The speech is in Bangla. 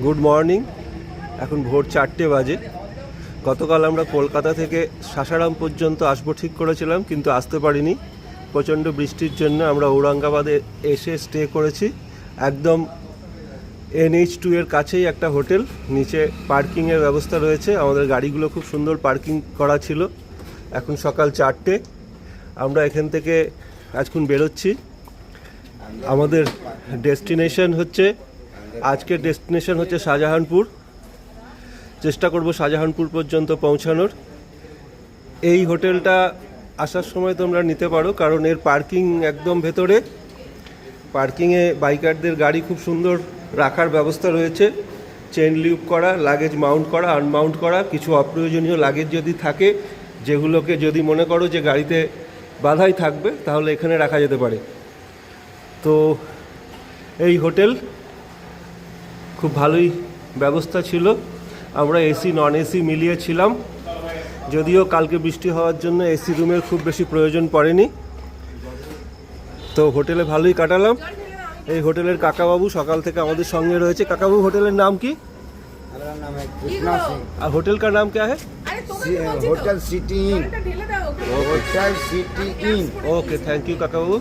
Good morning. এখন ভোর 4টে বাজে। গতকাল আমরা কলকাতা থেকে সাসারাম পর্যন্ত আসবো ঠিক করেছিলাম, কিন্তু আসতে পারিনি। প্রচণ্ড বৃষ্টির জন্য আমরা ঔরঙ্গাবাদে এসে স্টে করেছি। একদম NH2 এর কাছেই একটা হোটেল, নিচে পার্কিংয়ের ব্যবস্থা রয়েছে। আমাদের গাড়িগুলো খুব সুন্দর পার্কিং করা ছিল। এখন সকাল 4টে, আমরা এখান থেকে আজকুন বেরোচ্ছি। আমাদের ডেস্টিনেশন হচ্ছে, আজকের ডেস্টিনেশন হচ্ছে শাহজাহানপুর। চেষ্টা করব শাহজাহানপুর পর্যন্ত পৌঁছানোর। এই হোটেলটা আসার সময় তোমরা নিতে পারো, কারণ এর পার্কিং একদম ভেতরে। পার্কিংয়ে বাইকারদের গাড়ি খুব সুন্দর রাখার ব্যবস্থা রয়েছে, চেন লিউপ করা, লাগেজ মাউন্ট করা, আনমাউন্ট করা। কিছু অপ্রয়োজনীয় লাগেজ যদি থাকে, যেগুলোকে যদি মনে করো যে গাড়িতে বাধাই থাকবে, তাহলে এখানে রাখা যেতে পারে। তো এই হোটেল খুব ভালোই ব্যবস্থা ছিল। আমরা এসি নন এসি মিলিয়ে ছিলাম, যদিও কালকে বৃষ্টি হওয়ার জন্য এসি রুমের খুব বেশি প্রয়োজন পড়েনি। তো হোটেলে ভালোই কাটালাম। এই হোটেলের কাকাবাবু সকাল থেকে আমাদের সঙ্গে রয়েছে। কাকাবাবু, হোটেলের নাম কি? मेरा नाम है कृष्णा सिंह। আর হোটেল का नाम क्या है? Hotel city inn. Hotel city inn. Okay, thank you काकाबाबू।